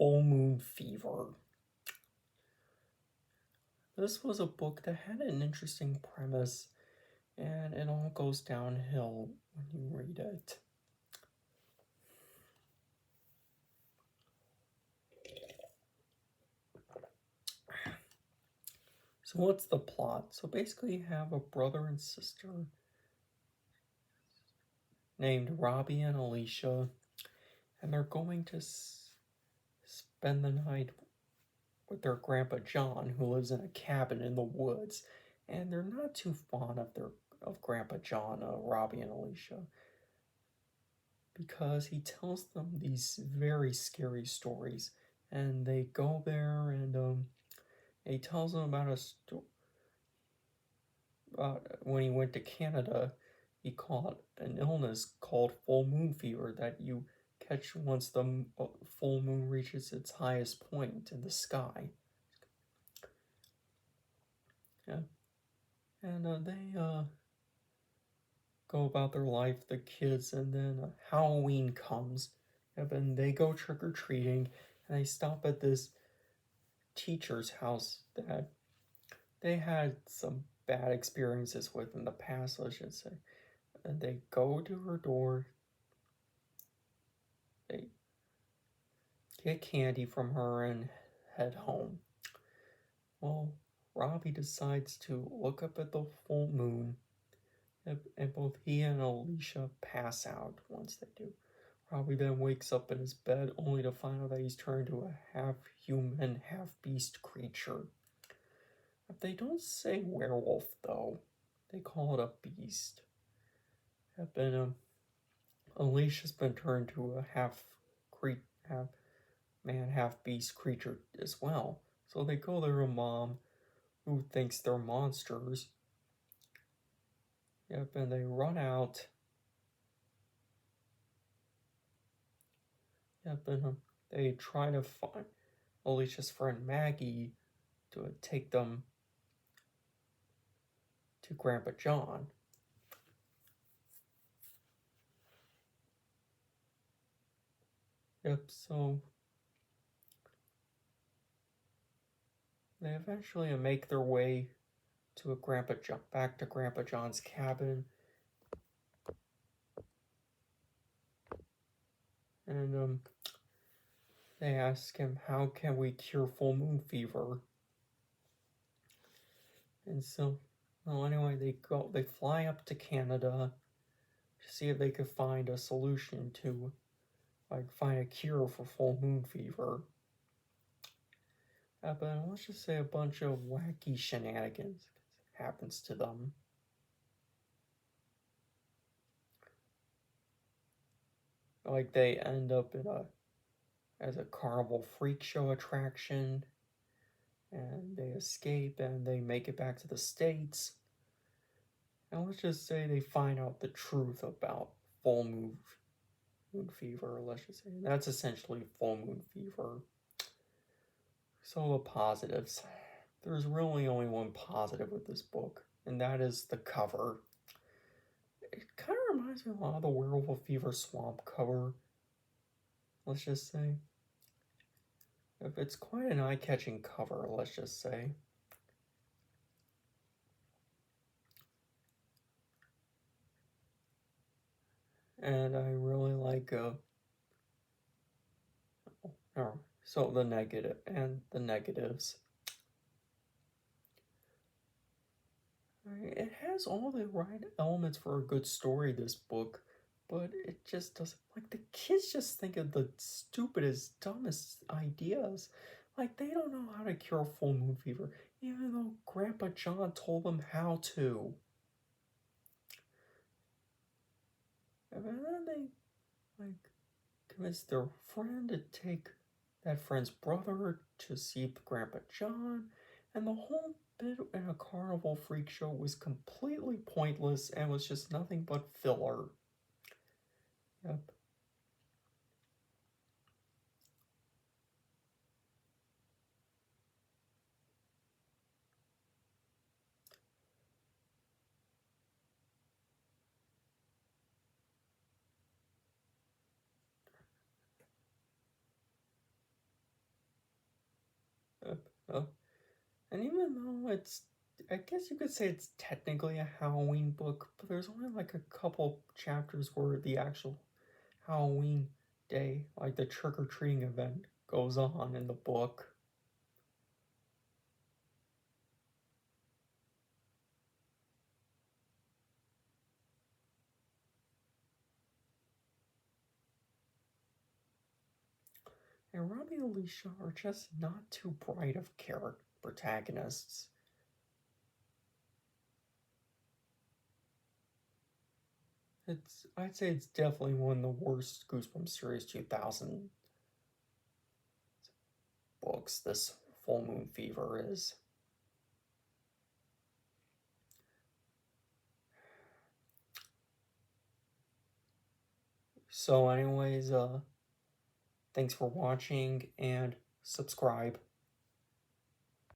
Full Moon Fever. This was a book that had an interesting premise, and it all goes downhill when you read it. So what's the plot? So basically you have a brother and sister named Robbie and Alicia, and they're going to spend the night with their grandpa John, who lives in a cabin in the woods, and they're not too fond of Grandpa John, Robbie and Alicia, because he tells them these very scary stories, and they go there and he tells them about when he went to Canada, he caught an illness called full moon fever that you catch once the full moon reaches its highest point in the sky. Yeah. And they go about their life, the kids, and then Halloween comes. Yep, and they go trick or treating, and they stop at this teacher's house that they had some bad experiences with in the past, let's just say. And they go to her door, they get candy from her, and head home. Well, Robbie decides to look up at the full moon, and both he and Alicia pass out once they do. Robbie then wakes up in his bed only to find out that he's turned into a half-human, half-beast creature. They don't say werewolf, though. They call it a beast. And Alicia's been turned to a half man, half-beast creature as well. So they go to their mom, who thinks they're monsters. Yep, and they run out. Yep, and they try to find Alicia's friend Maggie to take them to Grandpa John. Yep, so they eventually make their way to back to Grandpa John's cabin. And they ask him, how can we cure full moon fever? And so, well, anyway, they fly up to Canada to see if they could find a solution to, like, find a cure for full moon fever. But let's just say a bunch of wacky shenanigans happens to them. Like, they end up as a carnival freak show attraction, and they escape and they make it back to the States. And let's just say they find out the truth about full moon fever, let's just say. That's essentially full moon fever. So the positives. There's really only one positive with this book, and that is the cover. It kind of reminds me a lot of the Werewolf Fever Swamp cover, let's just say. It's quite an eye-catching cover, let's just say. And I really like so the negatives. It has all the right elements for a good story, this book, but it just doesn't. Like, the kids just think of the stupidest, dumbest ideas. Like, they don't know how to cure full moon fever, even though Grandpa John told them how to. And then they, like, convince their friend to take that friend's brother to see Grandpa John, and the whole bit in a carnival freak show was completely pointless and was just nothing but filler. Yep. Uh, and even though I guess you could say it's technically a Halloween book, but there's only like a couple chapters where the actual Halloween day, like the trick or treating event, goes on in the book. And Robbie and Alicia are just not too bright of character protagonists. I'd say it's definitely one of the worst Goosebumps Series 2000 books. This Full Moon Fever is. So, anyways, thanks for watching and subscribe.